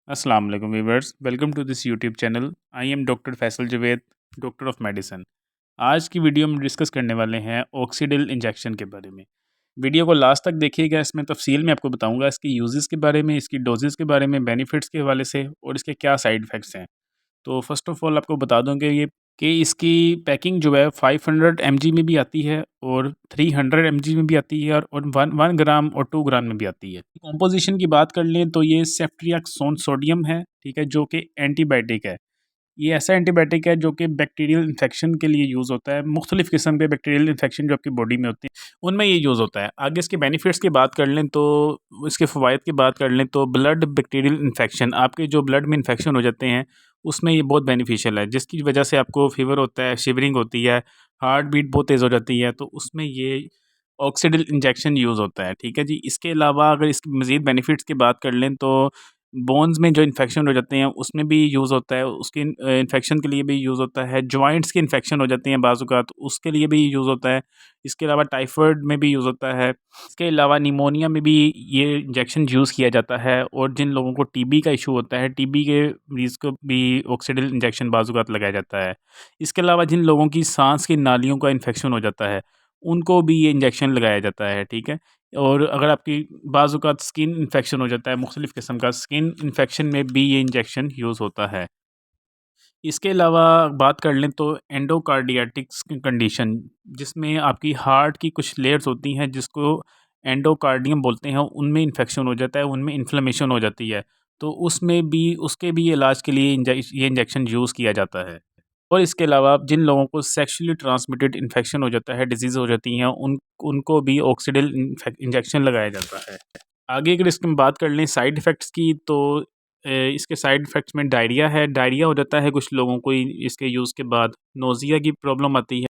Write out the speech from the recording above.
अस्सलाम वालेकुम viewers, welcome to this YouTube channel. I am doctor Faisal Javed, doctor of medicine. आज की वीडियो में डिस्कस करने वाले हैं ऑक्सीडिल इंजेक्शन के बारे में। वीडियो को लास्ट तक देखिएगा, इसमें तफसील में आपको बताऊंगा इसके यूजेस के बारे में, इसकी डोजेस के बारे में, बेनिफिट्स के हवाले से और इसके क्या साइड इफ़ेक्ट्स हैं। तो फर्स्ट ऑफ़ ऑल आपको बता दूँ कि इसकी पैकिंग जो है 500 mg में भी आती है और 300 mg में भी आती है और 1 ग्राम और 2 ग्राम में भी आती है। कॉम्पोजिशन की बात कर लें तो ये सेफ्ट्रियाक्सोन सोडियम है, ठीक है, जो कि एंटीबायोटिक है। ये ऐसा एंटीबायोटिक है जो कि बैक्टीरियल इन्फेक्शन के लिए यूज़ होता है। मुख्तलिफ़ किस्म के बैक्टीरियल इन्फेक्शन जो आपकी बॉडी में होती हैं, उनमें ये यूज़ होता है। आगे इसके बेनिफिट्स की बात कर लें तो इसके फ़वाइद की बात कर लें तो ब्लड बैक्टीरियल इन्फेक्शन, आपके जो ब्लड में इन्फेक्शन हो जाते हैं, उसमें ये बहुत बेनिफिशियल है। जिसकी वजह से आपको फ़ीवर होता है, शिवरिंग होती है, हार्ट बीट बहुत तेज़ हो जाती है, तो उसमें ये ऑक्सीडिल इंजेक्शन यूज़ होता है, ठीक है जी। इसके अलावा अगर इसकी मज़ीद बेनिफिट्स की बात कर लें तो बोन्स में जो इन्फेक्शन हो जाते हैं उसमें भी यूज़ होता है, उसके इन्फेक्शन के लिए भी यूज़ होता है। जॉइंट्स के इन्फेक्शन हो जाते हैं बाज़-औक़ात, उसके लिए भी यूज़ होता है। इसके अलावा टाइफाइड में भी यूज़ होता है। इसके अलावा निमोनिया में भी ये इंजेक्शन यूज़ किया जाता है और जिन लोगों को टीबी का इशू होता है, टीबी के मरीज़ को भी ऑक्सीडिल इंजेक्शन बाज़-औक़ात लगाया जाता है। इसके अलावा जिन लोगों की साँस की नालियों का इन्फेक्शन हो जाता है, उनको भी ये इंजेक्शन लगाया जाता है, ठीक है। और अगर आपकी बाज़-औक़ात स्किन इन्फेक्शन हो जाता है, मुख्तलिफ़ किस्म का स्किन इन्फेक्शन में भी ये इंजेक्शन यूज़ होता है। इसके अलावा बात कर लें तो एंडोकार्डियाटिक्स की कंडीशन, जिसमें आपकी हार्ट की कुछ लेयर्स होती हैं जिसको एंडोकार्डियम बोलते हैं, उनमें इन्फेक्शन हो जाता है, उनमें इन्फ्लेमेशन हो जाती है। तो उसमें भी उसके भी इलाज के लिए ये इंजेक्शन यूज़ किया जाता है। और इसके अलावा जिन लोगों को सेक्सुअली ट्रांसमिटेड इन्फेक्शन हो जाता है, डिज़ीज़ हो जाती हैं, उनको भी ऑक्सीडिल इंजेक्शन लगाया जाता है। आगे अगर इसकी हम बात कर लें साइड इफ़ेक्ट्स की तो इसके साइड इफ़ेक्ट्स में डायरिया है। डायरिया हो जाता है कुछ लोगों को इसके यूज़ के बाद। नोज़िया की प्रॉब्लम आती है।